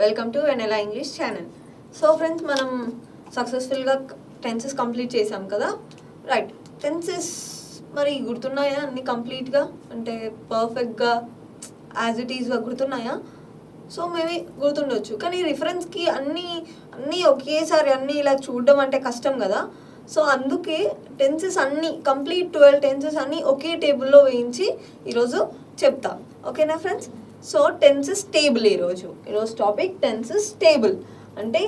Welcome to Vennela English channel. So friends, మనం సక్సెస్ఫుల్గా tenses complete చేసాం కదా. రైట్, టెన్సెస్ మరి గుర్తున్నాయా అన్ని కంప్లీట్గా, అంటే పర్ఫెక్ట్గా యాజ్ ఇట్ ఈజ్గా గుర్తున్నాయా? సో మేబీ గుర్తుండొచ్చు, కానీ రిఫరెన్స్కి అన్నీ ఒకేసారి అన్నీ ఇలా చూడడం అంటే కష్టం కదా. సో అందుకే టెన్సెస్ అన్నీ కంప్లీట్ 12 టెన్సెస్ అన్నీ ఒకే టేబుల్లో వేయించి ఈరోజు చెప్తా. ఓకేనా ఫ్రెండ్స్? సో టెన్సెస్ టేబుల్ ఈరోజు టాపిక్ టెన్సెస్ టేబుల్ అంటే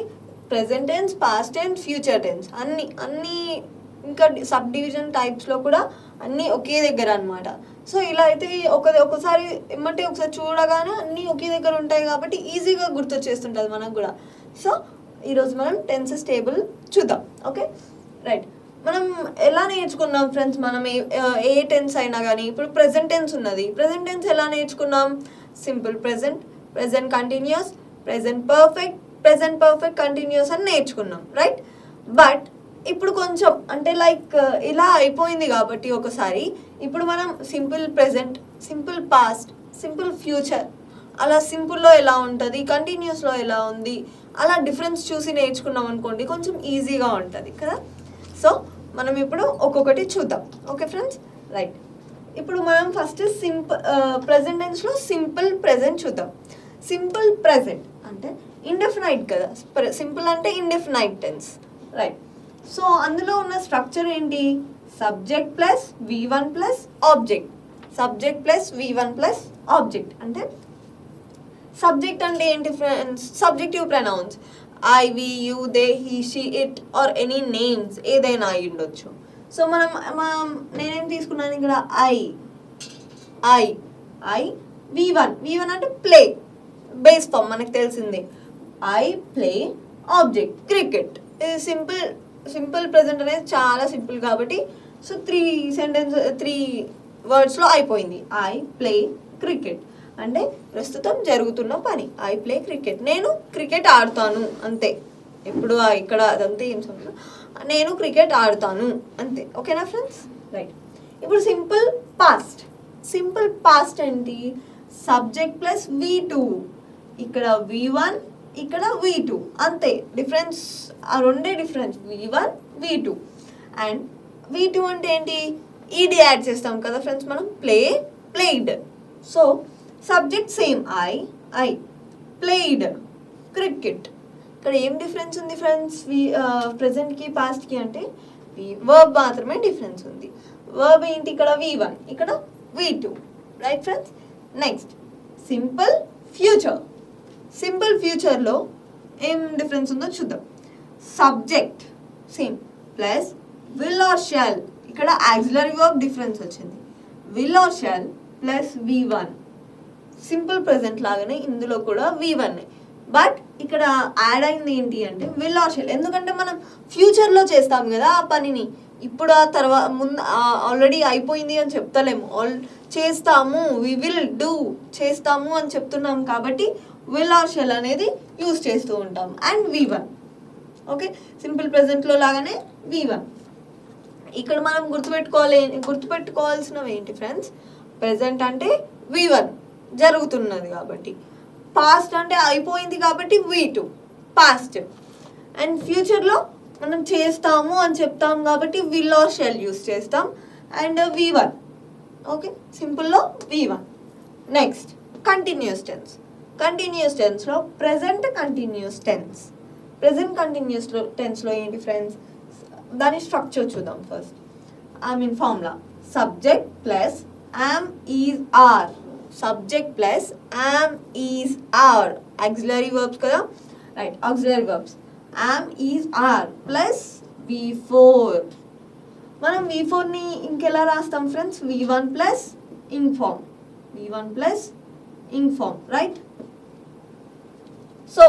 present tense, past tense, future tense అన్నీ ఇంకా సబ్ డివిజన్ టైప్స్లో కూడా అన్నీ ఒకే దగ్గర అనమాట. సో ఇలా అయితే ఒకసారి ఏమంటే ఒకసారి చూడగానే అన్నీ ఒకే దగ్గర ఉంటాయి కాబట్టి ఈజీగా గుర్తొచ్చేస్తుంటుంది మనకు కూడా. సో ఈరోజు మనం టెన్సెస్ టేబుల్ చూద్దాం. ఓకే రైట్, మనం ఎలా నేర్చుకున్నాం ఫ్రెండ్స్? మనం ఏ టెన్స్ అయినా కానీ ఇప్పుడు ప్రెజెంట్ టెన్స్ ఉన్నది. ప్రెజెంట్ టెన్స్ ఎలా నేర్చుకున్నాం? Simple present, present continuous, present perfect continuous అని నేర్చుకున్నాం. రైట్, బట్ ఇప్పుడు కొంచెం అంటే లైక్ ఇలా అయిపోయింది కాబట్టి ఒకసారి ఇప్పుడు మనం simple present, simple past, simple future అలా సింపుల్లో ఎలా ఉంటుంది, కంటిన్యూస్లో ఎలా ఉంది, అలా డిఫరెన్స్ చూసి నేర్చుకున్నాం అనుకోండి కొంచెం ఈజీగా ఉంటుంది కదా. సో మనం ఇప్పుడు ఒక్కొక్కటి చూద్దాం. Okay friends, right. ఇప్పుడు మనం ఫస్ట్ ప్రెజెంట్ టెన్స్లో సింపుల్ ప్రెజెంట్ చూద్దాం. సింపుల్ ప్రెజెంట్ అంటే ఇండెఫినైట్ కదా. సింపుల్ అంటే ఇండెఫినైట్ టెన్స్. రైట్, సో అందులో ఉన్న స్ట్రక్చర్ ఏంటి? Subject plus V1 plus object. Subject plus V1 plus object అంటే సబ్జెక్ట్ అంటే ఏంటి friends? Subjective pronouns I, we, you, they, he, she, it or any names ఏదైనా అయి ఉండొచ్చు. సో మనం నేనేం తీసుకున్నాను ఇక్కడ? ఐ V1 అంటే ప్లే, బేస్ ఫామ్ మనకు తెలిసిందే. I play object cricket. ఇది సింపుల్ ప్రెజెంట్ అనేది చాలా సింపుల్ కాబట్టి సో 3 వర్డ్స్లో అయిపోయింది. ఐ ప్లే క్రికెట్ అంటే ప్రస్తుతం జరుగుతున్న పని. ఐ ప్లే క్రికెట్, నేను క్రికెట్ ఆడతాను అంతే. ఎప్పుడు ఇక్కడ అదంతా ఏం సమస్య, నేను క్రికెట్ ఆడతాను అంతే. ఓకేనా ఫ్రెండ్స్? రైట్, ఇప్పుడు సింపుల్ పాస్ట్ ఏంటి? Subject plus V2. ఇక్కడ V1, ఇక్కడ V2 అంతే. డిఫరెన్స్ ఆ రెండే difference, V1 V2. And V2 అంటే ఏంటి? ఈడీ యాడ్ చేస్తాం కదా ఫ్రెండ్స్ మనం, played. So subject same I played cricket. ఇక్కడ ఏం డిఫరెన్స్ ఉంది ఫ్రెండ్స్? ప్రెజెంట్కి పాస్ట్కి అంటే వర్బ్ మాత్రమే డిఫరెన్స్ ఉంది. వర్బ్ ఏంటి? ఇక్కడ V1, ఇక్కడ V2. Right friends? Next simple ఫ్యూచర్లో ఏం డిఫరెన్స్ ఉందో చూద్దాం. Subject same plus will or shawl. ఇక్కడ ఆక్సిలరీ వర్బ్ డిఫరెన్స్ వచ్చింది. Will or shall plus V1. Simple present లాగానే ఇందులో కూడా V1, బట్ ఇక్కడ యాడ్ అయింది ఏంటి అంటే విల్ ఆర్ షాల్. ఎందుకంటే మనం ఫ్యూచర్లో చేస్తాం కదా ఆ పనిని. ఇప్పుడు ఆ తర్వాత ముందు ఆల్రెడీ అయిపోయింది అని చెప్తలేము, చేస్తాము, వి విల్ డూ, చేస్తాము అని చెప్తున్నాం కాబట్టి విల్ ఆర్ షెల్ అనేది యూజ్ చేస్తూ ఉంటాం. And V1. ఓకే, సింపుల్ ప్రెజెంట్లో లాగానే V1. ఇక్కడ మనం గుర్తుపెట్టుకోవాల్సినవి ఏంటి ఫ్రెండ్స్? ప్రెజెంట్ అంటే V1 జరుగుతున్నది కాబట్టి, పాస్ట్ అంటే అయిపోయింది కాబట్టి V2 పాస్ట్, అండ్ ఫ్యూచర్లో మనం చేస్తాము అని చెప్తాం కాబట్టి విల్ ఆర్ షెల్ యూస్ చేస్తాం అండ్ V1. ఓకే, సింపుల్లో V1. నెక్స్ట్ కంటిన్యూస్ టెన్స్లో ప్రెజెంట్ కంటిన్యూస్ టెన్స్లో ఏంటి ఫ్రెండ్స్? దాని స్ట్రక్చర్ చూద్దాం first. Formula subject plus am, is, are. Subject plus am, is, are auxiliary verbs కదా. Right, auxiliary verbs am, is, are plus V4. మనం V4ని ఇంకెలా రాస్తాం friends? V1 plus ING form. Right, so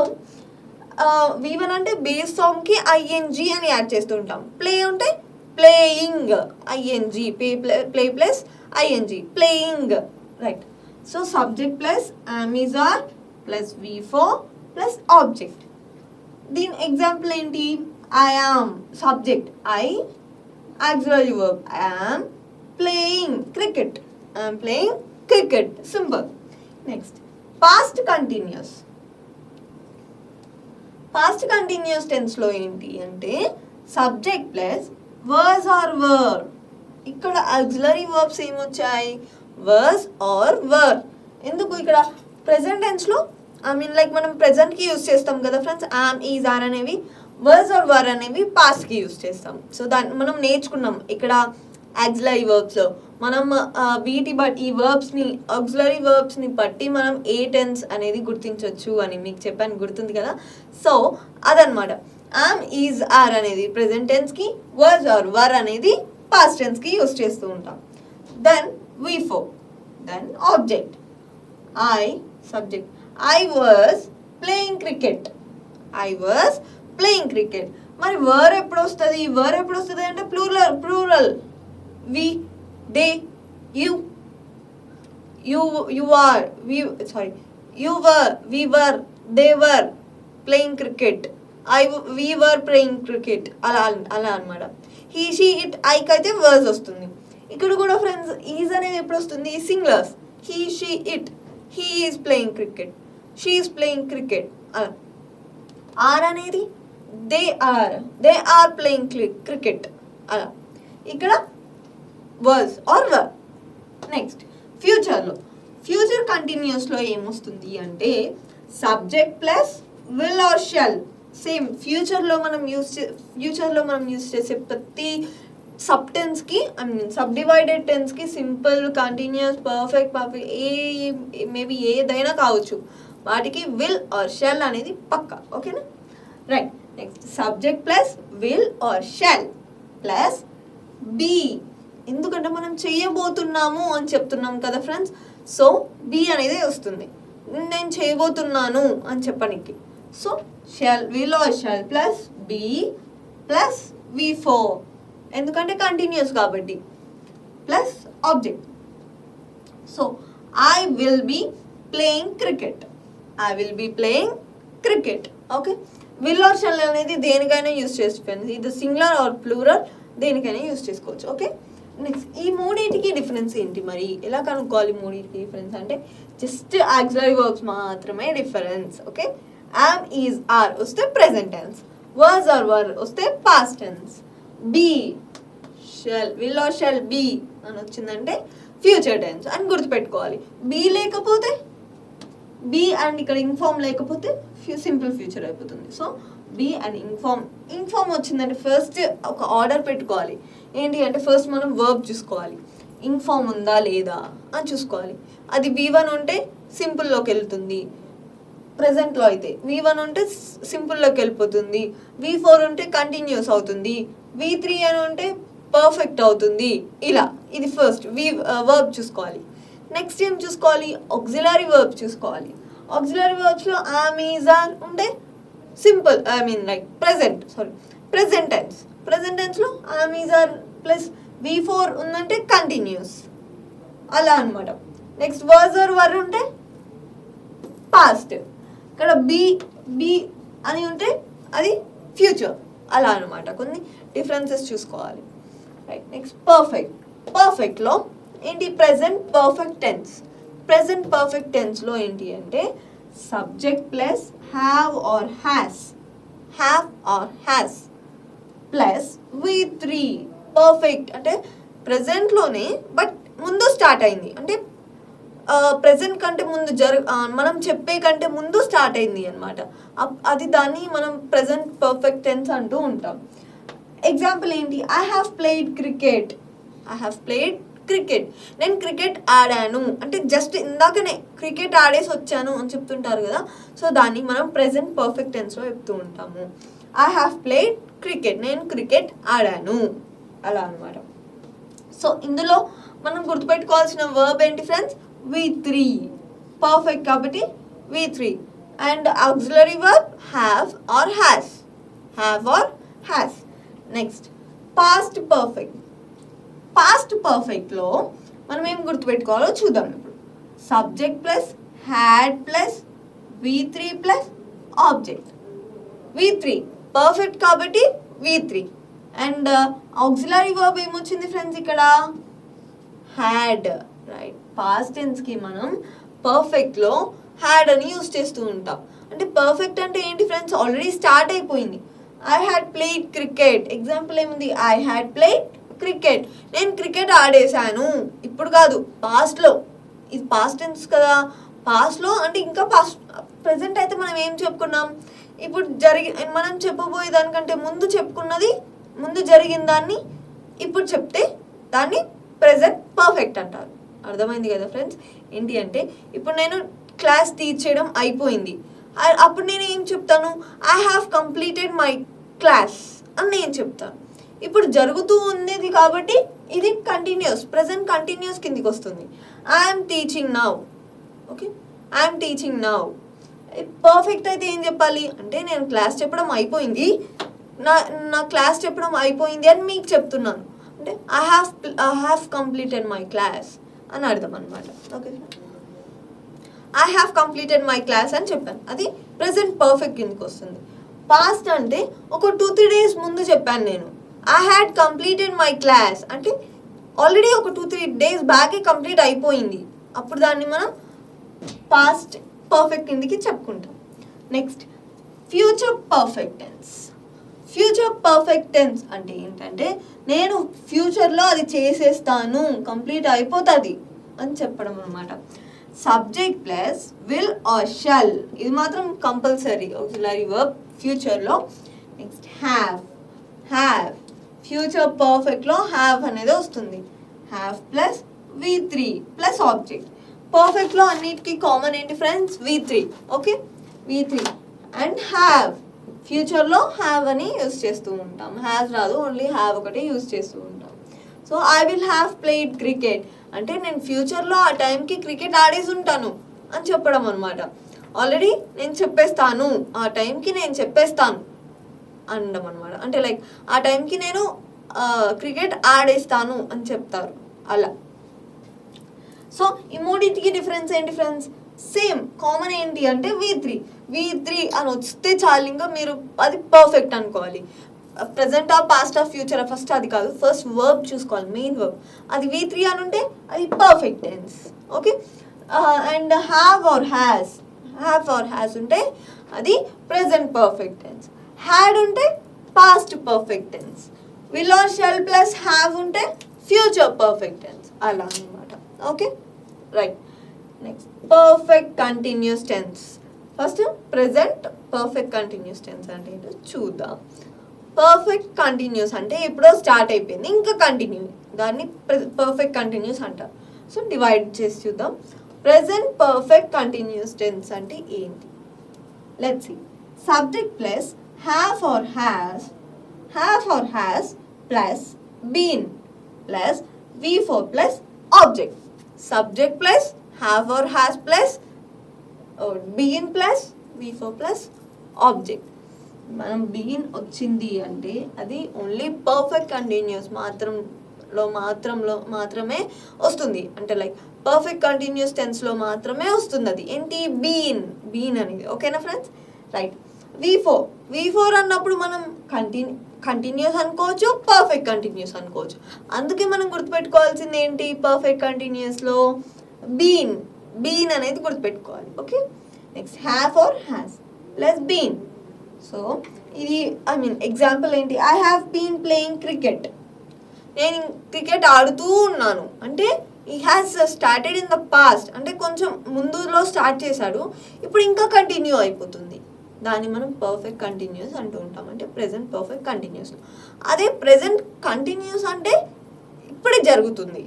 V1 అంటే base ఫామ్కి ING అని add చేస్తూ ఉంటాం. ప్లే ఉంటే playing, ING, play plus ING playing. Right, so subject plus am, is, are plus V4 plus object. దీని ఎగ్జాంపుల్ ఏంటి? I am subject, I auxiliary verb I am playing cricket. Simple. Next, past continuous. Past continuous టెన్స్లో ఏంటి అంటే subject plus was or were. ఇక్కడ auxiliary verbs ఏమొచ్చాయి? Was or were. ఎందుకు ఇక్కడ present టెన్స్లో like మనం ప్రెజెంట్కి యూజ్ చేస్తాం కదా ఫ్రెండ్స్, యామ్, ఈజ్, ఆర్ అనేవి. వర్స్ ఆర్ వర్ అనేవి పాస్ట్కి యూజ్ చేస్తాం. సో దాన్ని మనం నేర్చుకున్నాం ఇక్కడ ఆక్సిలరీ వర్బ్స్లో. మనం వీటి బట్టి ఈ వర్బ్స్ని ఆక్సిలరీ వర్బ్స్ని బట్టి మనం ఏ టెన్స్ అనేది గుర్తించవచ్చు అని మీకు చెప్పాను, గుర్తుంది కదా. సో అదనమాట. యామ్, ఈజ్, ఆర్ అనేది ప్రెజెంట్ టెన్స్కి, వర్స్ ఆర్ వర్ అనేది పాస్ట్ టెన్స్కి యూజ్ చేస్తూ ఉంటాం. Then V4, then object. I subject. I was playing cricket. I was playing cricket. మరి వర్ ఎప్పుడు వస్తుంది? వర్ ఎప్పుడు వస్తుంది అంటే plural. We, they, you, are, you were, we were, they were playing cricket. We were playing cricket. అలా అనమాట. He, she, it, ఐకి అయితే వర్స్ వస్తుంది. ఇక్కడ కూడా ఫ్రెండ్స్ ఈజ్ అనేది ఎప్పుడు వస్తుంది? Singulars. He, she, it. He is playing cricket. She is playing cricket. R అనేది they are playing cricket. అలా ఇక్కడ was or were. నెక్స్ట్ ఫ్యూచర్లో, ఫ్యూచర్ కంటిన్యూస్లో ఏమొస్తుంది అంటే subject plus will are shall. Same ఫ్యూచర్లో మనం యూజ్ చేసే ప్రతి సబ్ టెన్స్కి సబ్ డివైడెడ్ టెన్స్కి సింపుల్, కంటిన్యూస్, పర్ఫెక్ట్ మేబీ ఏదైనా కావచ్చు, వాటికి విల్ ఆర్ షెల్ అనేది పక్కా. ఓకేనా? Right. Next subject plus will are shall plus be. ఎందుకంటే మనం చేయబోతున్నాము అని చెప్తున్నాం కదా ఫ్రెండ్స్. సో బీ అనేది వస్తుంది. నేను చేయబోతున్నాను అని చెప్పడానికి. So shall, will are shall plus be plus V4, ఎందుకంటే కంటిన్యూస్ కాబట్టి, plus object. So I will be playing cricket. I will be playing cricket. Okay. Will or shall అనేది దేనికైనా యూజ్ చేసుకోండి, ఇది సింగులర్ ఆర్ ప్లూరల్ దేనికైనా use చేసుకోవచ్చు. Okay. Next ఈ మూడింటికి డిఫరెన్స్ ఏంటి? మరి ఎలా కనుక్కోవాలి మూడింటికి డిఫరెన్స్ అంటే జస్ట్ ఆక్సిలరీ వర్బ్స్ మాత్రమే difference. Okay. Am, is, are వస్తే present tense, was or were వస్తే past tense, be, shall, will are shall be అని వచ్చిందంటే ఫ్యూచర్ టెన్స్ అని గుర్తుపెట్టుకోవాలి. బీ లేకపోతే, బీ అండ్ ఇక్కడ ఇన్ఫార్మ్ లేకపోతే సింపుల్ ఫ్యూచర్ అయిపోతుంది. సో బీ అండ్ ఇన్ఫార్మ్ వచ్చిందంటే ఫస్ట్ ఒక ఆర్డర్ పెట్టుకోవాలి. ఏంటి అంటే ఫస్ట్ మనం వర్బ్ చూసుకోవాలి, ఇన్ఫార్మ్ ఉందా లేదా అని చూసుకోవాలి. అది V1 ఉంటే సింపుల్లోకి వెళ్తుంది, ప్రెజెంట్లో అయితే V1 ఉంటే సింపుల్లోకి వెళ్ళిపోతుంది, V4 ఉంటే కంటిన్యూస్ అవుతుంది, V3 అని ఉంటే పర్ఫెక్ట్ అవుతుంది. ఇలా ఇది ఫస్ట్ వర్బ్ చూసుకోవాలి. నెక్స్ట్ ఏం చూసుకోవాలి? ఆక్సిలరీ వర్బ్ చూసుకోవాలి. ఆక్సిలరీ వర్బ్స్లో యామ్, ఈజ్, ఆర్ ఉంటే simple, like present tense. Present టెన్స్లో am, is, are plus V4 ఉందంటే కంటిన్యూస్, అలా అనమాట. నెక్స్ట్ వర్స్ ఆర్ వర్ ఉంటే పాస్ట్. ఇక్కడ బీ అని ఉంటే అది ఫ్యూచర్, అలా అనమాట. కొన్ని డిఫరెన్సెస్ చూసుకోవాలి. రైట్. నెక్స్ట్ పర్ఫెక్ట్లో ఏంటి? Present perfect tense. Present perfect టెన్స్లో ఏంటి అంటే subject plus have or has plus V3. Perfect అంటే ప్రెజెంట్లోనే బట్ ముందు స్టార్ట్ అయింది, అంటే ప్రెజెంట్ కంటే ముందు మనం చెప్పే కంటే ముందు స్టార్ట్ అయింది అనమాట. అది దాన్ని మనం ప్రెజెంట్ పర్ఫెక్ట్ టెన్స్ అంటూ ఉంటాం. ఎగ్జాంపుల్ ఏంటి? I have played cricket. నేను క్రికెట్ ఆడాను అంటే జస్ట్ ఇందాకనే క్రికెట్ ఆడేసి వచ్చాను అని చెప్తుంటారు కదా. సో దాన్ని మనం ప్రెజెంట్ పర్ఫెక్ట్ టెన్స్లో చెప్తూ ఉంటాము. ఐ హ్యావ్ ప్లేడ్ క్రికెట్, నేను క్రికెట్ ఆడాను, అలా అనమాట. సో ఇందులో మనం గుర్తుపెట్టుకోవాల్సిన వర్బ్ ఏంటి ఫ్రెండ్స్? V3. పర్ఫెక్ట్ కాబట్టి V3. And auxiliary verb have or has. Next past పర్ఫెక్ట్లో మనం ఏం గుర్తుపెట్టుకోవాలో చూద్దాం ఇప్పుడు. Subject plus had plus V3 plus object. V3 perfect కాబట్టి V3. అండ్ ఆక్సిలరీ వర్బ్ ఏమొచ్చింది ఫ్రెండ్స్ ఇక్కడ? హ్యాడ్. రైట్. పాస్ట్ టెన్స్కి మనం పర్ఫెక్ట్లో హ్యాడ్ అని యూజ్ చేస్తూ ఉంటాం. అంటే పర్ఫెక్ట్ అంటే ఏంటి ఫ్రెండ్స్, ఆల్రెడీ స్టార్ట్ అయిపోయింది. I had played cricket, example ఏముంది, ఐ హ్యాడ్ ప్లేడ్ క్రికెట్, నేను క్రికెట్ ఆడేశాను. ఇప్పుడు కాదు, పాస్ట్లో, ఇది పాస్ట్ టెన్స్ కదా, పాస్ట్లో అంటే ఇంకా పాస్ట్. ప్రెసెంట్ అయితే మనం ఏం చెప్పుకున్నాం, ఇప్పుడు మనం చెప్పబోయే దానికంటే ముందు జరిగిన దాన్ని ఇప్పుడు చెప్తే దాన్ని ప్రెజెంట్ పర్ఫెక్ట్ అంటారు. అర్థమైంది కదా ఫ్రెండ్స్. ఏంటి అంటే ఇప్పుడు నేను క్లాస్ టీచ్ చేయడం అయిపోయింది, అప్పుడు నేను ఏం చెప్తాను, I have completed my class అని నేను చెప్తాను. ఇప్పుడు జరుగుతూ ఉంది కాబట్టి ఇది కంటిన్యూస్, ప్రెజెంట్ కంటిన్యూస్ కిందికి వస్తుంది. I'm teaching now. Okay, I'm teaching now. Perfect అయితే ఏం చెప్పాలి అంటే, నేను క్లాస్ చెప్పడం అయిపోయింది, నా క్లాస్ చెప్పడం అయిపోయింది అని మీకు చెప్తున్నాను అంటే I have completed my class అని అర్థం అనమాట. Okay, I have completed my class అని చెప్పాను, అది ప్రెసెంట్ పర్ఫెక్ట్ కిందకి వస్తుంది. పాస్ట్ అంటే ఒక 2-3 days ముందు చెప్పాను నేను, I had completed my class అంటే ఆల్రెడీ ఒక 2-3 days బ్యాకే కంప్లీట్ అయిపోయింది, అప్పుడు దాన్ని మనం పాస్ట్ పర్ఫెక్ట్ కిందకి చెప్పుకుంటాం. Next future perfect tense. Future perfect tense అంటే ఏంటంటే, నేను ఫ్యూచర్లో అది చేసేస్తాను, కంప్లీట్ అయిపోతుంది అని చెప్పడం అనమాట. Subject plus will or shall, ఇది మాత్రం కంపల్సరీ ఆక్సిలరీ వర్బ్ ఫ్యూచర్లో. Next have. ఫ్యూచర్ పర్ఫెక్ట్లో హ్యావ్ అనేది వస్తుంది. Have plus V3 plus object. పర్ఫెక్ట్లో అన్నిటికీ కామన్ ఏంటి friends, V3. Okay, V3 and have. ఫ్యూచర్లో హ్యావ్ అని యూస్ చేస్తూ ఉంటాం, హ్యావ్ రాదు, ఓన్లీ హ్యావ్ ఒకటి యూస్ చేస్తూ ఉంటాం. So I will have played cricket అంటే నేను ఫ్యూచర్లో ఆ టైంకి క్రికెట్ ఆడేసి ఉంటాను అని చెప్పడం అనమాట. ఆల్రెడీ నేను చెప్పేస్తాను, ఆ టైంకి నేను చెప్పేస్తాను అనడం అనమాట. అంటే లైక్ ఆ టైంకి నేను క్రికెట్ ఆడేస్తాను అని చెప్తారు అలా. సో ఈ మూడింటికి డిఫరెన్స్ ఏంటి ఫ్రెండ్స్, సేమ్ కామన్ ఏంటి అంటే V3 అని వస్తే చాలు, ఇంకా మీరు అది పర్ఫెక్ట్ అనుకోవాలి. ప్రెసెంట్ ఆ పాస్ట్ ఆ ఫ్యూచర్ ఫస్ట్ అది కాదు, ఫస్ట్ వర్బ్ చూసుకోవాలి, మెయిన్ వర్బ్. అది V3 అని ఉంటే అది perfect tense. Okay, and have or has ఉంటే అది ప్రెసెంట్ పర్ఫెక్ట్ టెన్స్. హ్యాడ్ ఉంటే past perfect tense. Will or shall plus have ఉంటే ఫ్యూచర్ పర్ఫెక్ట్ టెన్స్, అలా అన్నమాట. Okay, right. Next perfect continuous tense. First present perfect continuous tense అంటే ఏంటో చూద్దాం. Perfect continuous అంటే ఎప్పుడో స్టార్ట్ అయిపోయింది, ఇంకా కంటిన్యూ, దాన్ని పర్ఫెక్ట్ కంటిన్యూస్ అంటారు. సో డివైడ్ చేసి చూద్దాం. ప్రెజెంట్ పర్ఫెక్ట్ కంటిన్యూస్ టెన్స్ అంటే ఏంటి, let's see. Subject plus have or has plus been plus V4 plus object. Subject plus have or has plus been plus V4 plus object. మనం been వచ్చింది అంటే అది only perfect continuous మాత్రమే వస్తుంది. అంటే like perfect continuous టెన్స్లో మాత్రమే వస్తుంది అది ఏంటి, బీన్ అనేది. ఓకేనా ఫ్రెండ్స్, రైట్. V4 అన్నప్పుడు మనం కంటిన్యూస్ అనుకోవచ్చు, పర్ఫెక్ట్ కంటిన్యూస్ అనుకోవచ్చు. అందుకే మనం గుర్తుపెట్టుకోవాల్సింది ఏంటి, పర్ఫెక్ట్ కంటిన్యూస్లో బీన్ అనేది గుర్తుపెట్టుకోవాలి. Okay, next have or has plus been. So ఇది ఎగ్జాంపుల్ ఏంటి, I have been playing cricket, నేను క్రికెట్ ఆడుతూ ఉన్నాను అంటే ఈ has started in the past అంటే కొంచెం ముందులో స్టార్ట్ చేశాడు, ఇప్పుడు ఇంకా కంటిన్యూ అయిపోతుంది, దాన్ని మనం పర్ఫెక్ట్ కంటిన్యూస్ అంటూ ఉంటాం. అంటే ప్రెజెంట్ పర్ఫెక్ట్ కంటిన్యూస్. అదే ప్రెజెంట్ కంటిన్యూస్ అంటే ఇప్పుడే జరుగుతుంది,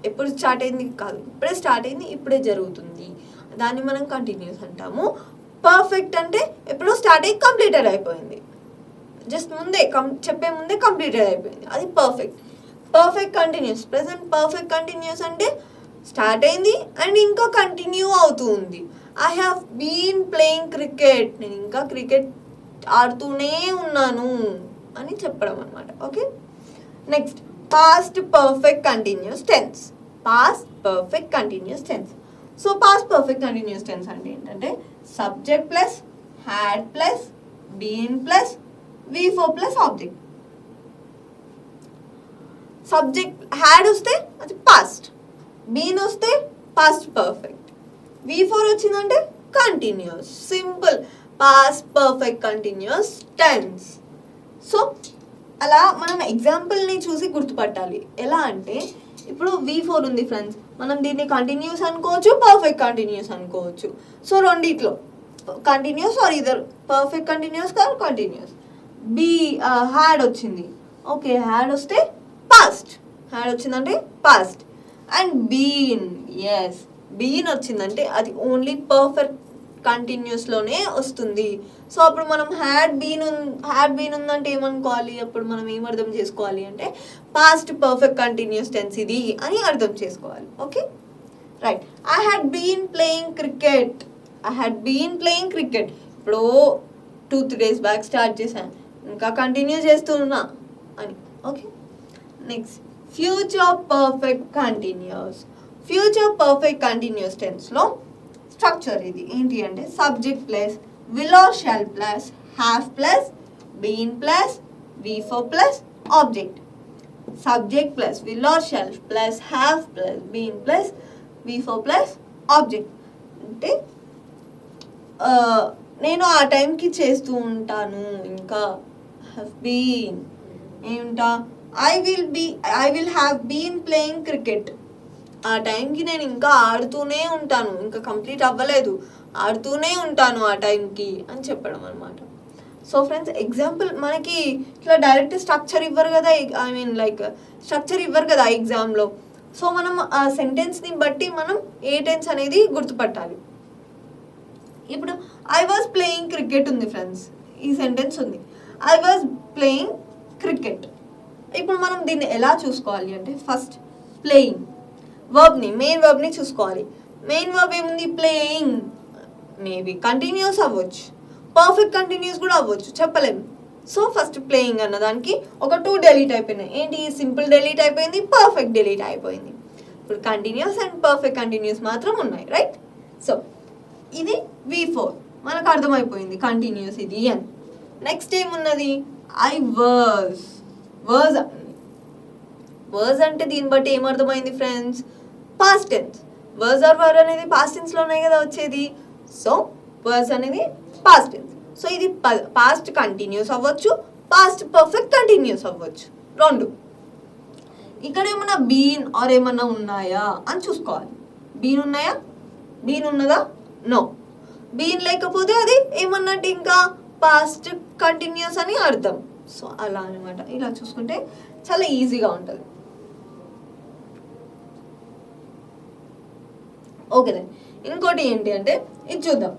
ఎప్పుడు స్టార్ట్ అయింది కాదు, ఇప్పుడే స్టార్ట్ అయింది, ఇప్పుడే జరుగుతుంది, దాన్ని మనం కంటిన్యూస్ అంటాము. పర్ఫెక్ట్ అంటే ఎప్పుడో స్టార్ట్ అయ్యి కంప్లీటెడ్ అయిపోయింది, జస్ట్ చెప్పే ముందే కంప్లీటెడ్ అయిపోయింది, అది perfect continuous. Present perfect continuous అంటే స్టార్ట్ అయింది అండ్ ఇంకా కంటిన్యూ అవుతూ ఉంది. I have been playing cricket, నేను ఇంకా క్రికెట్ ఆడుతూనే ఉన్నాను అని చెప్పడం అనమాట. Okay, next past perfect continuous tense. So past perfect continuous tense అంటే ఏంటంటే subject plus had plus been plus V4 plus object. Subject had వస్తే అది పాస్ట్, బీన్ వస్తే పాస్ట్ పర్ఫెక్ట్, V4 వచ్చిందంటే continuous. Simple. Past perfect continuous tense. So అలా మనం ఎగ్జాంపుల్ని చూసి గుర్తుపట్టాలి. ఎలా అంటే ఇప్పుడు V4 ఉంది ఫ్రెండ్స్, మనం దీన్ని కంటిన్యూస్ అనుకోవచ్చు, పర్ఫెక్ట్ కంటిన్యూస్ అనుకోవచ్చు. సో రెండిట్లో continuous or either perfect continuous కాదు కంటిన్యూస్. హ్యాడ్ వచ్చింది, ఓకే హ్యాడ్ వస్తే పాస్ట్, హ్యాడ్ వచ్చిందంటే past. And been, yes been వచ్చిందంటే అది ఓన్లీ పర్ఫెక్ట్ కంటిన్యూస్లోనే వస్తుంది. సో అప్పుడు మనం హ్యాడ్ బీన్ ఉందంటే ఏమనుకోవాలి, అప్పుడు మనం ఏం అర్థం చేసుకోవాలి అంటే పాస్ట్ పర్ఫెక్ట్ కంటిన్యూస్ టెన్స్ ఇది అని అర్థం చేసుకోవాలి. Okay right. I had been playing cricket. ఇప్పుడు 2-3 days బ్యాక్ స్టార్ట్ చేశాను, ఇంకా కంటిన్యూ చేస్తున్నా అని. Okay next future perfect continuous టెన్స్లో స్ట్రక్చర్ ఇది ఏంటి అంటే subject plus will or shall plus have plus been plus V4 plus object. Subject plus will or shall plus have plus been plus V4 plus object. అంటే నేను ఆ టైంకి చేస్తూ ఉంటాను, ఇంకా హ్యావ్ బీన్ ఏమిటా I will have been playing cricket. ఆ టైంకి నేను ఇంకా ఆడుతూనే ఉంటాను, ఇంకా కంప్లీట్ అవ్వలేదు, ఆడుతూనే ఉంటాను ఆ టైంకి అని చెప్పడం అనమాట. సో ఫ్రెండ్స్ ఎగ్జాంపుల్ మనకి ఇట్లా డైరెక్ట్ స్ట్రక్చర్ ఇవ్వరు కదా, స్ట్రక్చర్ ఇవ్వరు కదా ఎగ్జామ్లో. సో మనం ఆ సెంటెన్స్ని బట్టి మనం ఏ టెన్స్ అనేది గుర్తుపట్టాలి. ఇప్పుడు ఐ వాజ్ ప్లేయింగ్ క్రికెట్ ఉంది ఫ్రెండ్స్, ఈ సెంటెన్స్ ఉంది ఐ వాజ్ ప్లేయింగ్ క్రికెట్. ఇప్పుడు మనం దీన్ని ఎలా చూసుకోవాలి అంటే ఫస్ట్ ప్లేయింగ్ మెయిన్ వర్బ్ని చూసుకోవాలి. మెయిన్ వర్బ్ ఏముంది ప్లేయింగ్, మేబీ కంటిన్యూస్ అవ్వచ్చు, పర్ఫెక్ట్ కంటిన్యూస్ కూడా అవ్వచ్చు, చెప్పలేము. సో ఫస్ట్ ప్లేయింగ్ అన్న దానికి ఒక 2 డెలీట్ అయిపోయినాయి. ఏంటి సింపుల్ డెలీట్ అయిపోయింది, పర్ఫెక్ట్ డెలీట్ అయిపోయింది. ఇప్పుడు కంటిన్యూస్ అండ్ పర్ఫెక్ట్ కంటిన్యూస్ మాత్రం ఉన్నాయి రైట్. సో ఇది V4 మనకు అర్థమైపోయింది కంటిన్యూస్ ఇది అని. నెక్స్ట్ ఏమున్నది ఐ వర్జ్ అంటే దీన్ని బట్టి ఏమర్థమైంది friends past tense. Was or were అనేది పాస్ట్ టెన్స్లోనే కదా వచ్చేది. సో వర్జ్ అనేది పాస్ట్ టెన్స్. సో ఇది పాస్ట్ కంటిన్యూస్ అవ్వచ్చు, పాస్ట్ పర్ఫెక్ట్ కంటిన్యూస్ అవ్వచ్చు, రెండు. ఇక్కడ ఏమన్నా బీన్ ఆర్ ఏమన్నా ఉన్నాయా అని చూసుకోవాలి. బీన్ ఉన్నదా, నో. బీన్ లేకపోతే అది ఏమన్నట్టు ఇంకా పాస్ట్ కంటిన్యూస్ అని అర్థం. సో అలా అనమాట. ఇలా చూసుకుంటే చాలా ఈజీగా ఉంటుంది. ఓకే ఇంకోటి ఏంటి అంటే ఇది చూద్దాం.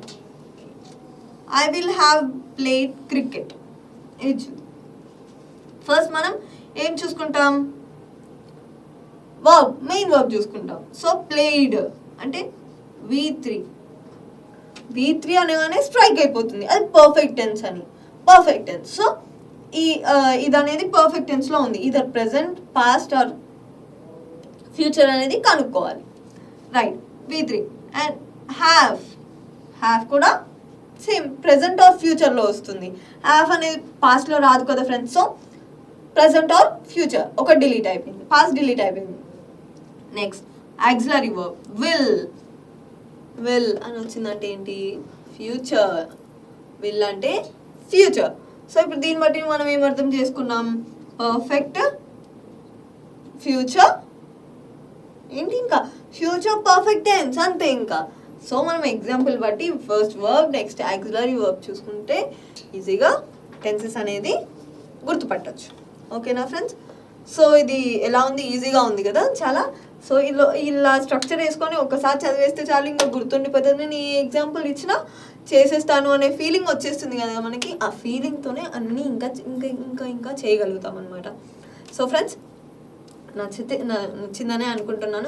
I will have played cricket. ఇది చూద్దాం. ఫస్ట్ మనం ఏం చూసుకుంటాం, మెయిన్ వర్బ్ చూసుకుంటాం. సో ప్లేడ్ అంటే V3 అనగానే స్ట్రైక్ అయిపోతుంది, అది పర్ఫెక్ట్ టెన్స్ అని. సో ఇది అనేది పర్ఫెక్ట్ టెన్స్లో ఉంది. Either present past or future అనేది కనుక్కోవాలి రైట్. V3 అండ్ హ్యావ్ కూడా సేమ్ ప్రెసెంట్ ఆర్ ఫ్యూచర్లో వస్తుంది. హ్యావ్ అనేది పాస్ట్లో రాదు కదా friends. So present or future ఒక డిలీట్ అయిపోయింది, పాస్ట్ డిలీట్ అయిపోయింది. నెక్స్ట్ ఆక్సిలరీ వర్బ్ విల్ అని వచ్చిందంటే ఏంటి ఫ్యూచర్. విల్ అంటే ఫ్యూచర్. సో ఇప్పుడు దీన్ని బట్టి మనం ఏం అర్థం చేసుకున్నాం, పర్ఫెక్ట్ ఫ్యూచర్ ఏంటి ఇంకా ఫ్యూచర్ పర్ఫెక్ట్ టెన్స్ అంతే ఇంకా. సో మనం ఎగ్జాంపుల్ బట్టి first verb next auxiliary verb చూసుకుంటే ఈజీగా టెన్సెస్ అనేది గుర్తుపట్టచ్చు. ఓకేనా ఫ్రెండ్స్. సో ఇది ఎలా ఉంది, ఈజీగా ఉంది కదా చాలా. సో ఇలా స్ట్రక్చర్ వేసుకొని ఒకసారి చదివేస్తే చాలు, ఇంకా గుర్తుండిపోతుంది. నేను ఈ ఎగ్జాంపుల్ ఇచ్చినా చేసేస్తాను అనే ఫీలింగ్ వచ్చేస్తుంది కదా మనకి. ఆ ఫీలింగ్తోనే అన్నీ ఇంకా చేయగలుగుతాం అనమాట. సో ఫ్రెండ్స్ నచ్చిందనే అనుకుంటున్నాను.